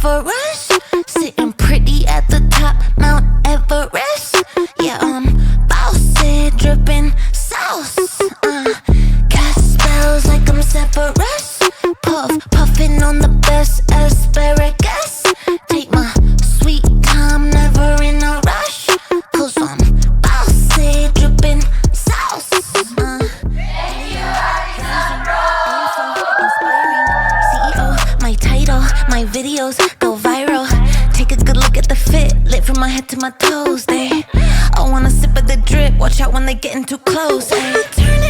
Everest, sitting pretty at the top, Mount Everest. Yeah, bossy, dripping sauce. Cast spells like I'm Severus. Puffing on the best asparagus. Take my sweet time, never in a rush. 'Cause I'm bossy, dripping sauce. CEO, my title, my videos go viral. Take a good look at the fit, lit from my head to my toes. They all wanna sip of the drip, watch out when they getting too close. Ay. Turn